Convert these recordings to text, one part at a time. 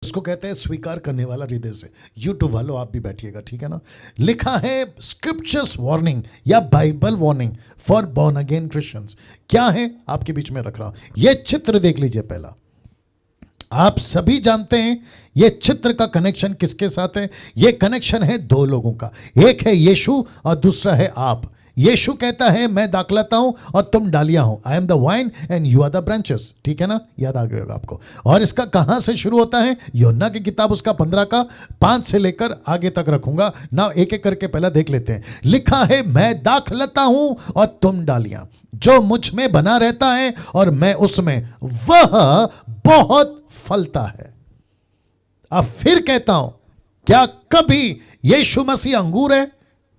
इसको कहते हैं स्वीकार करने वाला हृदय से। यूट्यूब वालों आप भी बैठिएगा, ठीक है ना। लिखा है स्क्रिप्चर्स वार्निंग या Bible warning for born again Christians. क्या है आपके बीच में रख रहा हूं, यह चित्र देख लीजिए। पहला, आप सभी जानते हैं यह चित्र का कनेक्शन किसके साथ है। यह कनेक्शन है दो लोगों का, एक है यीशु और दूसरा है आप। यीशु कहता है मैं दाखलता हूं और तुम डालियां हो, I am the vine and you are the branches, ठीक है ना, याद आ गया होगा आपको। और इसका कहां से शुरू होता है, यूहन्ना की किताब उसका 15 का 5 से लेकर आगे तक रखूंगा ना, एक एक करके पहला देख लेते हैं। लिखा है मैं दाखलता हूं और तुम डालियां, जो मुझ में बना रहता है और मैं उसमें, वह बहुत फलता है। अब फिर कहता हूं, क्या कभी यीशु मसीह अंगूर है?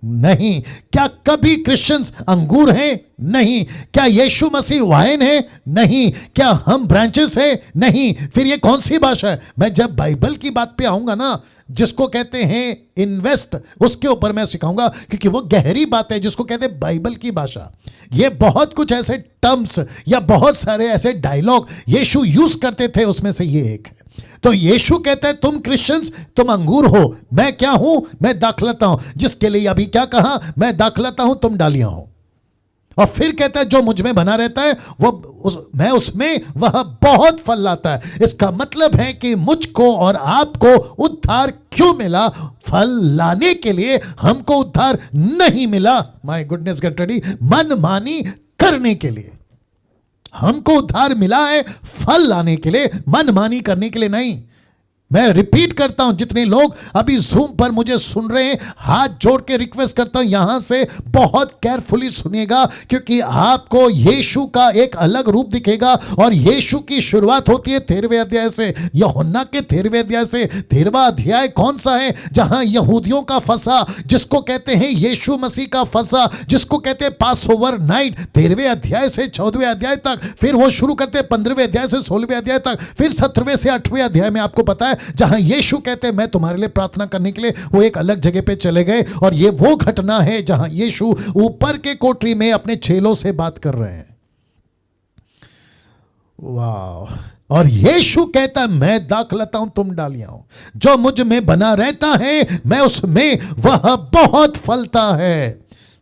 नहीं। क्या कभी क्रिश्चियंस अंगूर हैं? नहीं। क्या यीशु मसीह वाइन है? नहीं। क्या हम ब्रांचेस हैं? नहीं। फिर ये कौन सी भाषा है? मैं जब बाइबल की बात पे आऊंगा ना, जिसको कहते हैं इन्वेस्ट, उसके ऊपर मैं सिखाऊंगा, क्योंकि वो गहरी बात है जिसको कहते हैं बाइबल की भाषा। ये बहुत कुछ ऐसे टर्म्स या बहुत सारे ऐसे डायलॉग यीशु यूज करते थे, उसमें से ये एक है। तो यीशु कहता है तुम क्रिश्चियंस तुम अंगूर हो, मैं क्या हूं, मैं दाखलता हूं, जिसके लिए अभी क्या कहा, मैं दाखलता हूं तुम डालियां हो। और फिर कहता है जो मुझ में बना रहता है मैं उसमें, वह बहुत फल लाता है। इसका मतलब है कि मुझको और आपको उद्धार क्यों मिला? फल लाने के लिए। हमको उद्धार नहीं मिला, माय गुडनेस गेट रेडी, मनमानी करने के लिए। हमको उद्धार मिला है फल लाने के लिए, मनमानी करने के लिए नहीं। मैं रिपीट करता हूं, जितने लोग अभी जूम पर मुझे सुन रहे हैं, हाथ जोड़ के रिक्वेस्ट करता हूं यहां से बहुत केयरफुली सुनिएगा, क्योंकि आपको यीशु का एक अलग रूप दिखेगा। और यीशु की शुरुआत होती है 13वें अध्याय से, यूहन्ना के 13वें अध्याय से। 13वां अध्याय कौन सा है? जहां यहूदियों का फसा, जिसको कहते हैं यीशु मसीह का फसा, जिसको कहते हैं पास ओवर नाइट, 13वें अध्याय से 14वें अध्याय तक। फिर वो शुरू करते हैं 15वें अध्याय से 16वें अध्याय तक। फिर 17वें से 8वें अध्याय में आपको पता है जहां यीशु कहते हैं मैं तुम्हारे लिए प्रार्थना करने के लिए, वो एक अलग जगह पे चले गए। और ये वो घटना है जहां यीशु ऊपर के कोठरी में अपने चेलों से बात कर रहे हैं। वाह। और यीशु कहता है मैं दाखलता हूं तुम डालियां हो, जो मुझ में बना रहता है मैं उसमें, वह बहुत फलता है।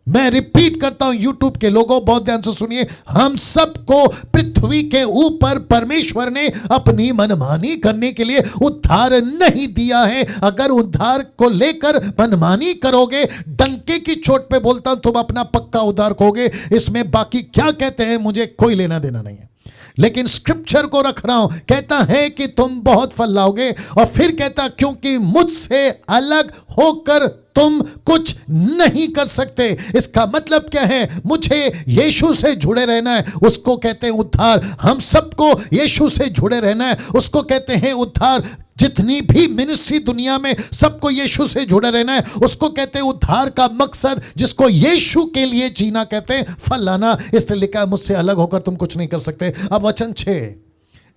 मैं रिपीट करता हूं, यूट्यूब के लोगों बहुत ध्यान से सुनिए, हम सबको पृथ्वी के ऊपर परमेश्वर ने अपनी मनमानी करने के लिए उद्धार नहीं दिया है। अगर उद्धार को लेकर मनमानी करोगे, डंके की चोट पे बोलता हूं, तुम अपना पक्का उद्धार खोगे। इसमें बाकी क्या कहते हैं मुझे कोई लेना देना नहीं है, लेकिन स्क्रिप्चर को रख रहा हूं। कहता है कि तुम बहुत फल लाओगे, और फिर कहता क्योंकि मुझसे अलग होकर तुम कुछ नहीं कर सकते। इसका मतलब क्या है? मुझे यीशु से जुड़े रहना है, उसको कहते हैं उद्धार। हम सबको यीशु से जुड़े रहना है, उसको कहते हैं उद्धार। जितनी भी मिनिस्ट्री दुनिया में, सबको यीशु से जुड़े रहना है, उसको कहते हैं उद्धार का मकसद, जिसको यीशु के लिए जीना कहते हैं फल लाना। इसलिए लिखा है मुझसे अलग होकर तुम कुछ नहीं कर सकते। अब वचन 6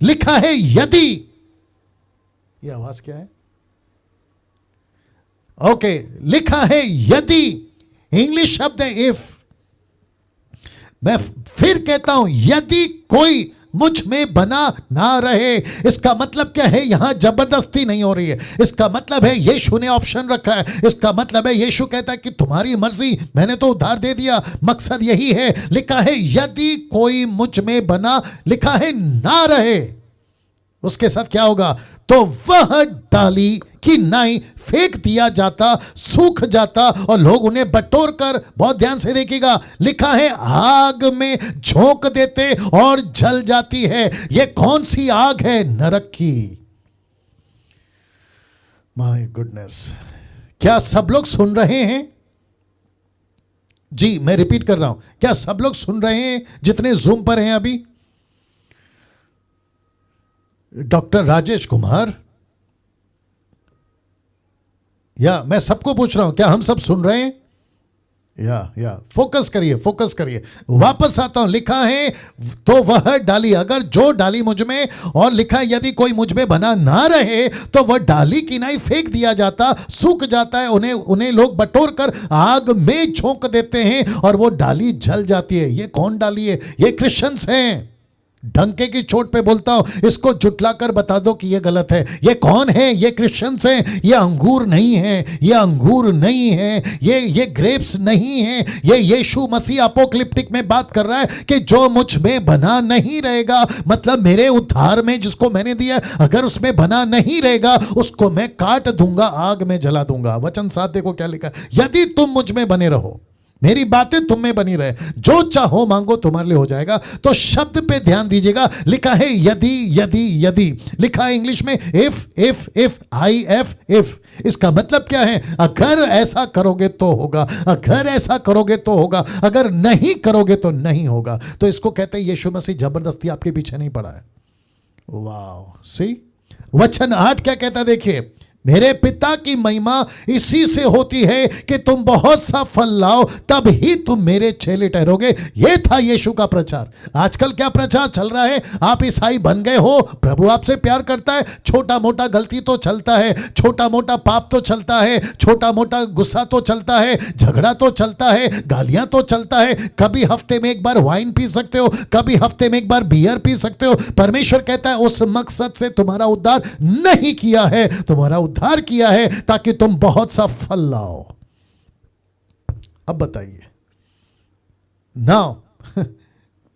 लिखा है यदि, यह आवाज क्या है? ओके, लिखा है यदि, इंग्लिश शब्द है इफ। मैं फिर कहता हूं यदि कोई मुझ में बना ना रहे। इसका मतलब क्या है? यहां जबरदस्ती नहीं हो रही है। इसका मतलब है यीशु ने ऑप्शन रखा है। इसका मतलब है यीशु कहता है कि तुम्हारी मर्जी, मैंने तो उद्धार दे दिया, मकसद यही है। लिखा है यदि कोई मुझ में बना, लिखा है ना रहे, उसके साथ क्या होगा? तो वह डाली कि नाई फेंक दिया जाता, सूख जाता, और लोग उन्हें बटोर कर, बहुत ध्यान से देखिएगा, लिखा है आग में झोंक देते और जल जाती है। यह कौन सी आग है? नरक की। माय गुडनेस, क्या सब लोग सुन रहे हैं? जी मैं रिपीट कर रहा हूं, क्या सब लोग सुन रहे हैं जितने जूम पर हैं अभी? डॉक्टर राजेश कुमार, या मैं सबको पूछ रहा हूं, क्या हम सब सुन रहे हैं? या फोकस करिए, फोकस करिए। वापस आता हूं, लिखा है तो वह डाली, अगर जो डाली मुझ में, और लिखा है यदि कोई मुझ में बना ना रहे तो वह डाली की नाई फेंक दिया जाता, सूख जाता है, उन्हें लोग बटोर कर आग में झोंक देते हैं और वो डाली जल जाती है। ये कौन डाली है? ये क्रिश्चियंस हैं। डंके की चोट पे बोलता हूं, इसको जुटला कर बता दो कि ये गलत है। ये कौन है? ये क्रिश्चियंस हैं। ये अंगूर नहीं है, ये अंगूर नहीं है, ये ग्रेप्स नहीं है। ये यीशु मसीह अपोकलिप्टिक में बात कर रहा है कि जो मुझ में बना नहीं रहेगा, मतलब मेरे उद्धार में जिसको मैंने दिया, अगर उसमें बना नहीं रहेगा उसको मैं काट दूंगा, आग में जला दूंगा। वचन 7 देखो क्या लिखा, यदि तुम मुझ में बने रहो, मेरी बातें तुम में बनी रहे, जो चाहो मांगो तुम्हारे लिए हो जाएगा। तो शब्द पे ध्यान दीजिएगा, लिखा है यदि, यदि, यदि, लिखा है इंग्लिश में इफ, इफ। इसका मतलब क्या है? अगर ऐसा करोगे तो होगा, अगर ऐसा करोगे तो होगा, अगर नहीं करोगे तो नहीं होगा। तो इसको कहते हैं यीशु मसीह जबरदस्ती आपके पीछे नहीं पड़ा है। वाह, सी वचन 8 क्या कहता है देखिए, मेरे पिता की महिमा इसी से होती है कि तुम बहुत सा फल लाओ, तब ही तुम मेरे चेले ठहरोगे। यह था यीशु का प्रचार। आजकल क्या प्रचार चल रहा है? आप ईसाई बन गए हो, प्रभु आपसे प्यार करता है, छोटा मोटा गलती तो चलता है, छोटा मोटा पाप तो चलता है, छोटा मोटा गुस्सा तो चलता है, झगड़ा तो चलता है, गालियां तो चलता है, कभी हफ्ते में एक बार वाइन पी सकते हो, कभी हफ्ते में एक बार बियर पी सकते हो। परमेश्वर कहता है उस मकसद से तुम्हारा उद्धार नहीं किया है, तुम्हारा उद्धार किया है ताकि तुम बहुत सा फल लाओ। अब बताइए नाउ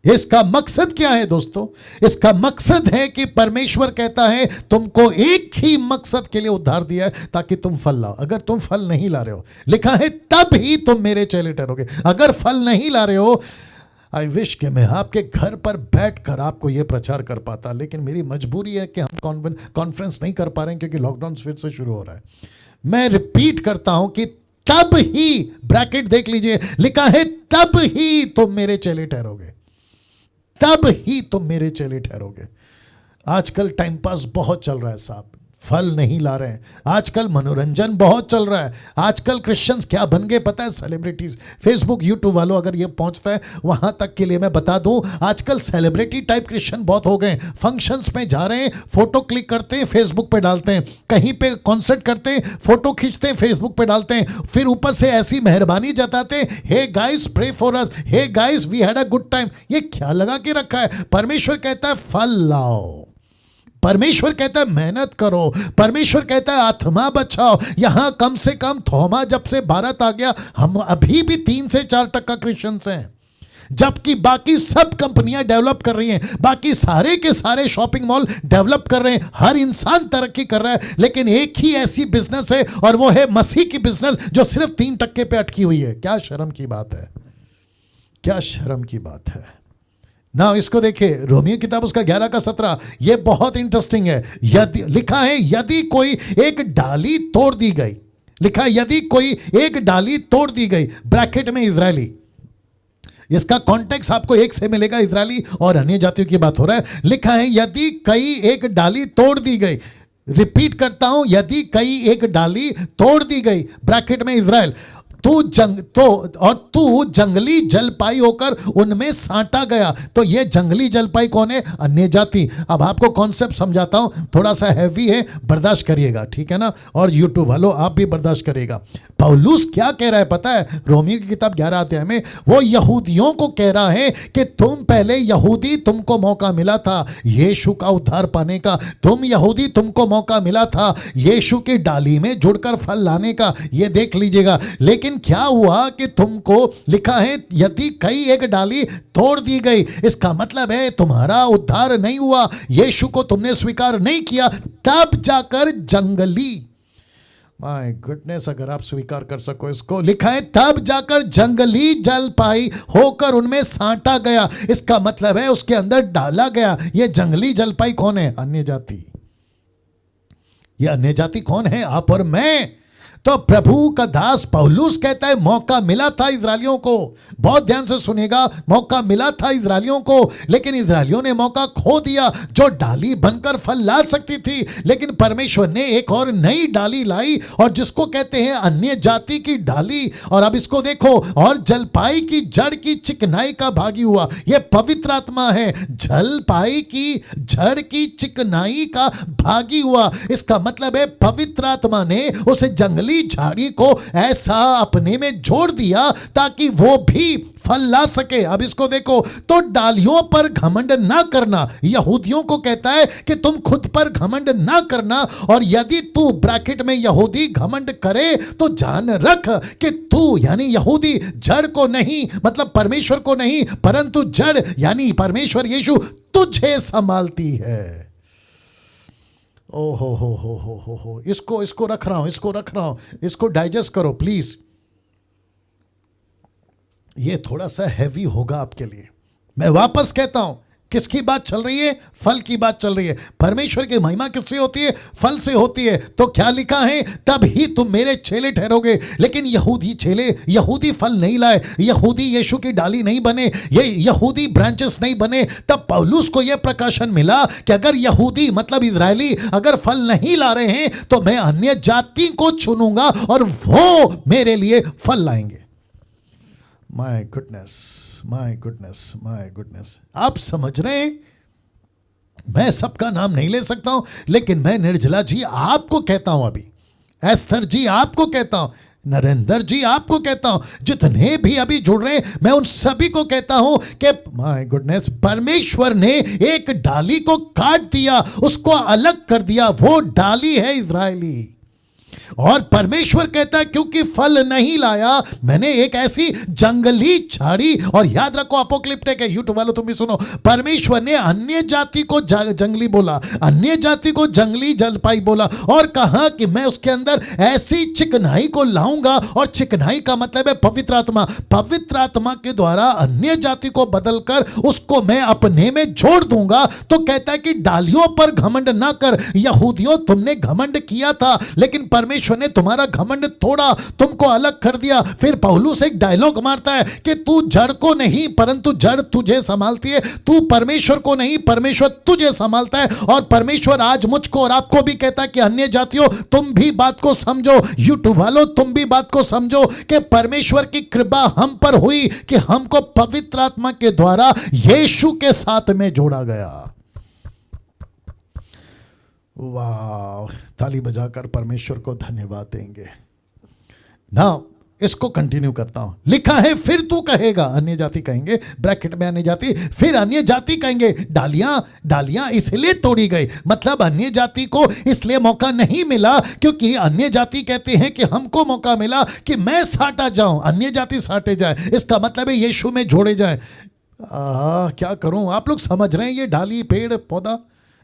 इसका मकसद क्या है दोस्तों? इसका मकसद है कि परमेश्वर कहता है तुमको एक ही मकसद के लिए उद्धार दिया है, ताकि तुम फल लाओ। अगर तुम फल नहीं ला रहे हो, लिखा है तब ही तुम मेरे चेले ठहरोगे। अगर फल नहीं ला रहे हो, आई विश कि मैं आपके घर पर बैठकर आपको यह प्रचार कर पाता, लेकिन मेरी मजबूरी है कि हम कॉन्फ्रेंस नहीं कर पा रहे हैं क्योंकि लॉकडाउन फिर से शुरू हो रहा है। मैं रिपीट करता हूं कि तब ही, ब्रैकेट देख लीजिए, लिखा है तब ही तुम मेरे चेले ठहरोगे, तब ही तुम मेरे चेले ठहरोगे। आजकल टाइम पास बहुत चल रहा है साहब, फल नहीं ला रहे हैं। आजकल मनोरंजन बहुत चल रहा है। आजकल क्रिश्चियंस क्या बन गए पता है? सेलिब्रिटीज। फेसबुक यूट्यूब वालों अगर ये पहुंचता है वहां तक के लिए मैं बता दूं, आजकल सेलिब्रिटी टाइप क्रिश्चियन बहुत हो गए। फंक्शंस में जा रहे हैं, फोटो क्लिक करते हैं, फेसबुक पे डालते हैं, कहीं पे कॉन्सर्ट करते हैं, फोटो खींचते हैं, फेसबुक पे डालते हैं, फिर ऊपर से ऐसी मेहरबानी जताते हैं, hey guys pray for us, hey guys we had a good time. ये क्या लगा के रखा है? परमेश्वर कहता है फल लाओ, परमेश्वर कहता है मेहनत करो, परमेश्वर कहता है आत्मा बचाओ। यहां कम से कम थोमा जब से भारत आ गया, हम अभी भी 3 से 4% क्रिश्चियंस हैं, जबकि बाकी सब कंपनियां डेवलप कर रही हैं, बाकी सारे के सारे शॉपिंग मॉल डेवलप कर रहे हैं, हर इंसान तरक्की कर रहा है, लेकिन एक ही ऐसी बिजनेस है और वो है मसीह की बिजनेस, जो सिर्फ 3% पे अटकी हुई है। क्या शर्म की बात है, क्या शर्म की बात है ना। इसको देखिए, रोमियो किताब उसका 11 का 17, ये बहुत इंटरेस्टिंग है। यदि, लिखा है यदि कोई एक डाली तोड़ दी गई, लिखा है यदि कोई एक डाली तोड़ दी गई, ब्रैकेट में इजरायली। इसका कॉन्टेक्स्ट आपको एक से मिलेगा, इजरायली और अन्य जातियों की बात हो रहा है। लिखा है यदि कई एक डाली तोड़ दी गई, रिपीट करता हूं, यदि कई एक डाली तोड़ दी गई, ब्रैकेट में इजराइल, तू जंगली जलपाई होकर उनमें साटा गया। तो ये जंगली जलपाई कौन है? अन्य जाति। अब आपको कॉन्सेप्ट समझाता हूं, थोड़ा सा हैवी है, बर्दाश्त करिएगा, ठीक है ना। और यूट्यूब वालों आप भी बर्दाश्त करिएगा। पौलुस क्या कह रहा है पता है? रोमियो की किताब 11 अध्याय में वो यहूदियों को कह रहा है कि तुम पहले यहूदी, तुमको मौका मिला था यीशु का उद्धार पाने का, तुम यहूदी, तुमको मौका मिला था यीशु की डाली में जुड़कर फल लाने का, ये देख लीजिएगा। लेकिन क्या हुआ कि तुमको, लिखा है यदि कई एक डाली तोड़ दी गई, इसका मतलब है तुम्हारा उद्धार नहीं हुआ, यीशु को तुमने स्वीकार नहीं किया, तब जाकर जंगली, माय गुडनेस, अगर आप स्वीकार कर सको इसको, लिखा है तब जाकर जंगली जल पाई होकर उनमें साटा गया। इसका मतलब है उसके अंदर डाला गया। ये जंगली जलपाई कौन है? अन्य जाति। ये अन्य जाति कौन है? आप और मैं। तो प्रभु का दास पौलुस कहता है मौका मिला था इजरायलियों को, बहुत ध्यान से सुनेगा, मौका मिला था इजरायलियों को, लेकिन इजरायलियों ने मौका खो दिया, जो डाली बनकर फल ला सकती थी। लेकिन परमेश्वर ने एक और नई डाली लाई, और जिसको कहते हैं अन्य जाति की डाली। और अब इसको देखो, और जलपाई की जड़ की चिकनाई का भागी हुआ। यह पवित्र आत्मा है, जलपाई की जड़ की चिकनाई का भागी हुआ। इसका मतलब है पवित्र आत्मा ने उसे जंगली जंगली झाड़ी को ऐसा अपने में जोड़ दिया ताकि वो भी फल ला सके। अब इसको देखो, तो डालियों पर घमंड ना करना, यहूदियों को कहता है कि तुम खुद पर घमंड ना करना, और यदि तू ब्रैकेट में यहूदी घमंड करे तो जान रख कि तू यानी यहूदी जड़ को नहीं, मतलब परमेश्वर को नहीं, परंतु जड़ यानी परमेश्वर यीशु तुझे संभालती है। ओ हो, इसको रख रहा हूं, इसको डाइजेस्ट करो प्लीज। ये थोड़ा सा हैवी होगा आपके लिए। मैं वापस कहता हूं, किसकी बात चल रही है? फल की बात चल रही है। परमेश्वर की महिमा किससे होती है? फल से होती है। तो क्या लिखा है? तब ही तुम मेरे चेले ठहरोगे। लेकिन यहूदी फल नहीं लाए, यहूदी यीशु की डाली नहीं बने, ये यहूदी ब्रांचेस नहीं बने। तब पौलुस को यह प्रकाशन मिला कि अगर यहूदी मतलब इजरायली अगर फल नहीं ला रहे हैं तो मैं अन्य जाति को चुनूंगा और वो मेरे लिए फल लाएंगे। माय गुडनेस, आप समझ रहे हैं? मैं सबका नाम नहीं ले सकता हूं, लेकिन मैं निर्जला जी आपको कहता हूं, अभी एस्थर जी आपको कहता हूं, नरेंद्र जी आपको कहता हूं, जितने भी अभी जुड़ रहे हैं मैं उन सभी को कहता हूं कि माय गुडनेस, परमेश्वर ने एक डाली को काट दिया, उसको अलग कर दिया। वो डाली है इजरायली, और परमेश्वर कहता है क्योंकि फल नहीं लाया, मैंने एक ऐसी जंगली झाड़ी, और याद रखो अपोक्लिप्टिक है, यूट्यूब वालों तुम भी सुनो, परमेश्वर ने अन्य जाति को जंगली बोला, अन्य जाति को जंगली जलपाई बोला, और कहा कि मैं उसके अंदर ऐसी चिकनाई को लाऊंगा, और चिकनाई का मतलब है पवित्र आत्मा। पवित्र आत्मा के द्वारा अन्य जाति को बदलकर उसको मैं अपने में जोड़ दूंगा। तो कहता है कि डालियों पर घमंड ना कर। यहूदियों तुमने घमंड किया था, लेकिन परमेश्वर ने तुम्हारा घमंड तोड़ा, तुमको अलग कर दिया। फिर पौलुस एक डायलॉग मारता है कि तू जड़ को नहीं परंतु जड़ तुझे संभालती है, तू परमेश्वर को नहीं परमेश्वर तुझे संभालता है। और परमेश्वर आज मुझको और आपको भी कहता है कि अन्य जातियों तुम भी बात को समझो, यूट्यूब वालों तुम भी बात को समझो कि परमेश्वर की कृपा हम पर हुई कि हमको पवित्र आत्मा के द्वारा यीशु के साथ में जोड़ा गया। वाह, ताली बजाकर परमेश्वर को धन्यवाद देंगे। नाउ इसको कंटिन्यू करता हूं। लिखा है फिर तू कहेगा, अन्य जाति कहेंगे, ब्रैकेट में अन्य जाति, फिर अन्य जाति कहेंगे डालियां इसलिए तोड़ी गई, मतलब अन्य जाति को इसलिए मौका नहीं मिला क्योंकि अन्य जाति कहते हैं कि हमको मौका मिला कि मैं साटा जाऊं, अन्य जाति साटे जाए, इसका मतलब है यीशु में जोड़े जाए। क्या करूं, आप लोग समझ रहे हैं ये डाली पेड़ पौधा?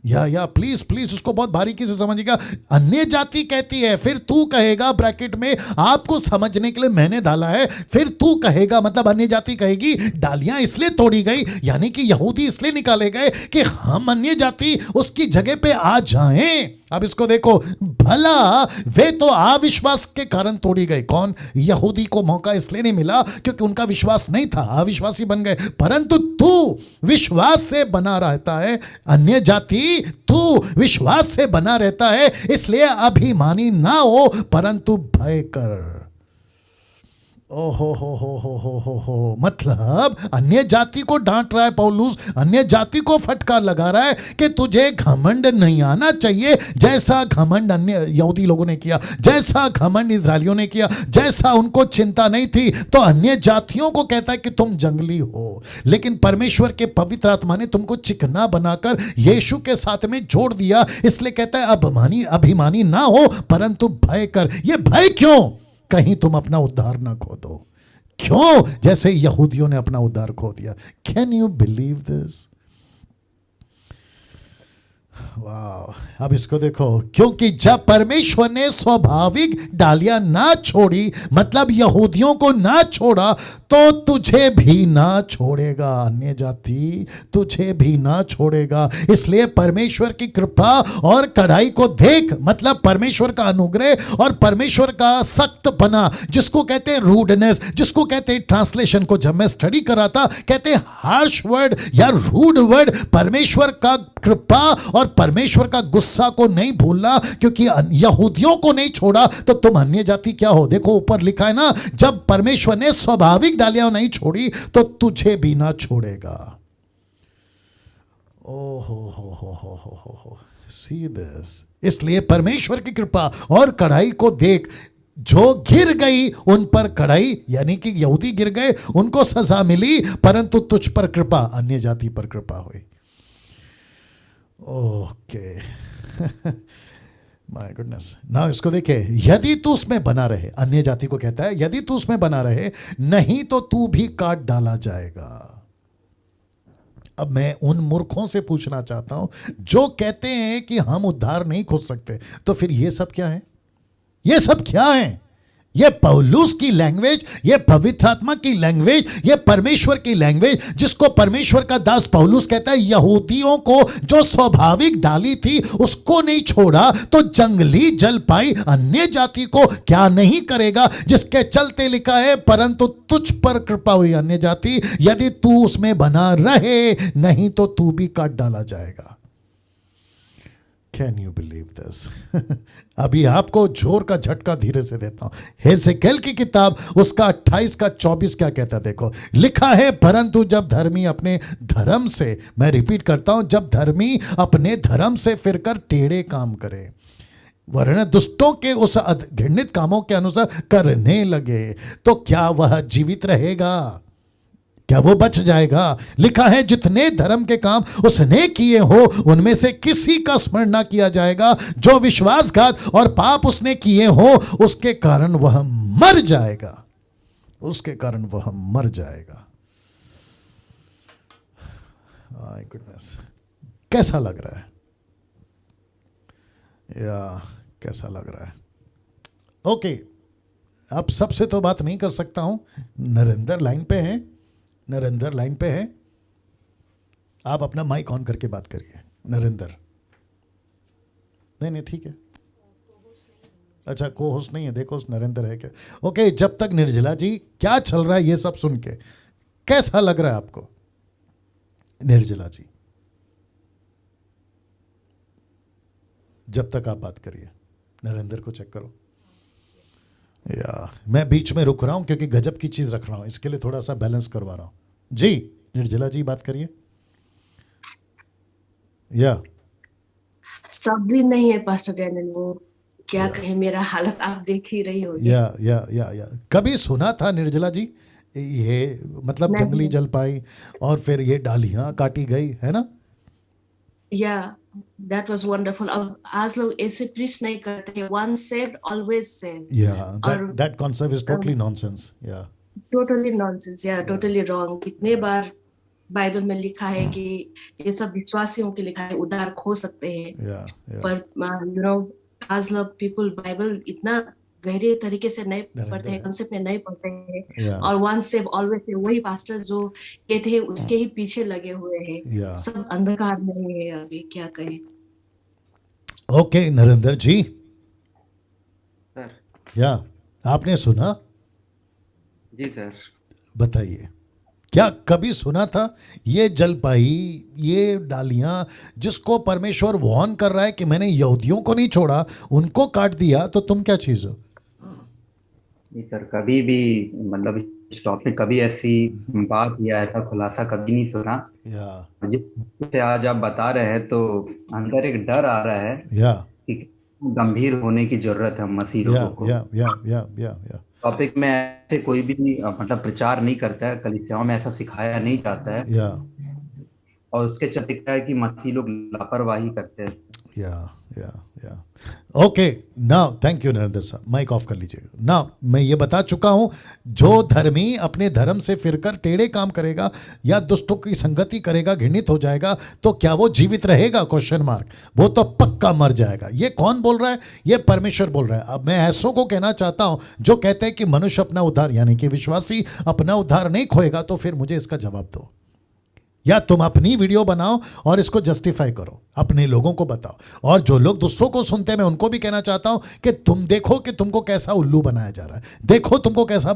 या प्लीज उसको बहुत बारीकी से समझिएगा। अन्य जाति कहती है फिर तू कहेगा, ब्रैकेट में आपको समझने के लिए मैंने डाला है, फिर तू कहेगा मतलब अन्य जाति कहेगी डालियां इसलिए तोड़ी गई, यानी कि यहूदी इसलिए निकाले गए कि हम अन्य जाति उसकी जगह पे आ जाएं। अब इसको देखो, भला वे तो अविश्वास के कारण तोड़ी गई। कौन? यहूदी को मौका इसलिए नहीं मिला क्योंकि उनका विश्वास नहीं था, अविश्वासी बन गए, परंतु तू विश्वास से बना रहता है, अन्य जाति तू विश्वास से बना रहता है, इसलिए अभिमानी ना हो परंतु भय कर। हो, मतलब अन्य जाति को डांट रहा है पौलुस, अन्य जाति को फटकार लगा रहा है कि तुझे घमंड नहीं आना चाहिए, जैसा घमंड अन्य यहूदी लोगों ने किया, जैसा घमंड इजरायलियों ने किया, जैसा उनको चिंता नहीं थी। तो अन्य जातियों को कहता है कि तुम जंगली हो, लेकिन परमेश्वर के पवित्र आत्मा ने तुमको चिकना बनाकर यीशु के साथ में जोड़ दिया, इसलिए कहता है अभिमानी ना हो परंतु भय कर। ये भय क्यों? कहीं तुम अपना उद्धार ना खो दो। क्यों? जैसे यहूदियों ने अपना उद्धार खो दिया। Can you believe this? वाह, अब इसको देखो, क्योंकि जब परमेश्वर ने स्वाभाविक डालियां ना छोड़ी, मतलब यहूदियों को ना छोड़ा, तो तुझे भी ना छोड़ेगा, अन्य जाति तुझे भी ना छोड़ेगा। इसलिए परमेश्वर की कृपा और कढ़ाई को देख, मतलब परमेश्वर का अनुग्रह और परमेश्वर का सख्त पना, जिसको कहते हैं रूडनेस, जिसको कहते हैं ट्रांसलेशन को जब मैं स्टडी करा था कहते हैं हार्श वर्ड या रूड वर्ड। परमेश्वर का कृपा और परमेश्वर का गुस्सा को नहीं भूलना, क्योंकि यहूदियों को नहीं छोड़ा तो तुम अन्य जाति क्या हो। देखो ऊपर लिखा है ना, जब परमेश्वर ने स्वाभाविक डालियां नहीं छोड़ी तो तुझे भी ना छोड़ेगा। ओ हो सी दिस। इसलिए परमेश्वर की कृपा और कढ़ाई को देख, जो गिर गई उन पर कड़ाई, यानी कि यहूदी गिर गए, उनको सजा मिली, परंतु तुझ पर कृपा, अन्य जाति पर कृपा हुई। Okay, my goodness. नाउ इसको देखे, यदि तू उसमें बना रहे, अन्य जाति को कहता है यदि तू उसमें बना रहे, नहीं तो तू भी काट डाला जाएगा। अब मैं उन मूर्खों से पूछना चाहता हूं जो कहते हैं कि हम उद्धार नहीं खोज सकते, तो फिर ये सब क्या है? ये सब क्या है? ये पौलुस की लैंग्वेज, ये पवित्र आत्मा की लैंग्वेज, ये परमेश्वर की लैंग्वेज, जिसको परमेश्वर का दास पौलुस कहता है यहूदियों को जो स्वाभाविक डाली थी उसको नहीं छोड़ा तो जंगली जल पाई अन्य जाति को क्या नहीं करेगा, जिसके चलते लिखा है परंतु तुझ पर कृपा हुई अन्य जाति, यदि तू उसमें बना रहे, नहीं तो तू भी काट डाला जाएगा। Can you believe this? अभी आपको जोर का झटका धीरे से देता हूं। हेzekiel की किताब उसका 28 का 24 क्या कहता है? देखो, लिखा है परंतु जब धर्मी अपने धर्म से, मैं रिपीट करता हूं, जब धर्मी अपने धर्म से फिरकर टेढ़े काम करे, वरन दुष्टों के उस घृणित कामों के अनुसार करने लगे, तो क्या वह जीवित रहेगा? क्या वो बच जाएगा? लिखा है जितने धर्म के काम उसने किए हो उनमें से किसी का स्मरण ना किया जाएगा, जो विश्वासघात और पाप उसने किए हो उसके कारण वह मर जाएगा, उसके कारण वह मर जाएगा। माय गुडनेस, कैसा लग रहा है? या कैसा लग रहा है? ओके, अब सबसे तो बात नहीं कर सकता हूं। नरेंद्र लाइन पे हैं, नरेंद्र लाइन पे है, आप अपना माइक ऑन करके बात करिए। नरेंद्र, नहीं ठीक है, अच्छा को होस्ट नहीं है, देखो नरेंद्र है क्या? ओके, जब तक निर्जला जी, क्या चल रहा है ये सब सुन के कैसा लग रहा है आपको? निर्जला जी, जब तक आप बात करिए, नरेंद्र को चेक करो। या मैं बीच में रुक रहा हूं क्योंकि गजब की चीज रख रहा हूं, इसके लिए थोड़ा सा बैलेंस करवा रहा हूं। जी निर्जला जी बात करिए। या शब्द ही नहीं है पास्टर डैनियल, वो क्या कहे, मेरा हालत आप देख ही रही होगी। या कभी सुना था निर्जला जी ये, मतलब जंगली जलपाई और फिर ये डालियां काटी गई है ना? या दैट वाज वंडरफुल। अब आज लोग ऐसे प्रीच नहीं करते हैं, वन सेव्ड ऑलवेज सेव्ड। या that concept is totally nonsense. या टोटली नॉनसेंस, या टोटली रॉन्ग। कितने बार बाइबल में लिखा है कि ये सब विश्वासियों के लिखा है, उद्धार खो सकते हैं, पर यू नो आज लोग पीपल बाइबल इतना गहरे तरीके से नहीं पढ़ते हैं, कंसेप्ट में नहीं पढ़ते हैं, और वन सेव ऑलवेज सेव वही पास्टर जो कहते हैं उसके ही पीछे लगे हुए हैं। सब अंधकार में है, अभी क्या कहें। ओके नरेंद्र जी, सर। या आपने सुना? जी सर। बताइए, क्या कभी सुना था ये जलपाई, ये डालियां, जिसको परमेश्वर वार्न कर रहा है कि मैंने यहूदियों को नहीं छोड़ा, उनको काट दिया, तो तुम क्या चीज हो? नहीं सर, कभी भी मतलब इस टॉपिक कभी ऐसी बात या ऐसा खुलासा कभी नहीं सुना। जिससे आज आप बता रहे हैं तो अंदर एक डर आ रहा है कि गंभीर होने की जरूरत है मसीह लोगों को। टॉपिक में ऐसे कोई भी मतलब प्रचार नहीं करता है, कलीसियाओं में ऐसा सिखाया नहीं जाता है, और उसके चलते क्या है कि मसीह लोग लापरवाही करते हैं। Okay, now thank you Narendra साहब, माइक ऑफ कर लीजिए। नाउ मैं ये बता चुका हूं, जो धर्मी अपने धर्म से फिरकर टेढ़े काम करेगा या दुष्टों की संगति करेगा, घृणित हो जाएगा, तो क्या वो जीवित रहेगा? Question mark. वो तो पक्का मर जाएगा। ये कौन बोल रहा है? ये परमेश्वर बोल रहा है। अब मैं ऐसों को कहना चाहता हूं जो कहते हैं कि मनुष्य अपना उद्धार, यानी कि विश्वासी अपना उद्धार नहीं खोएगा, तो फिर मुझे इसका जवाब दो, या तुम अपनी वीडियो बनाओ और इसको जस्टिफाई करो, अपने लोगों को बताओ। और जो लोग दूसरों को सुनते हैं, मैं उनको भी कहना चाहता हूं कि तुम देखो कि तुमको कैसा उल्लू बनाया जा रहा है, देखो तुमको कैसा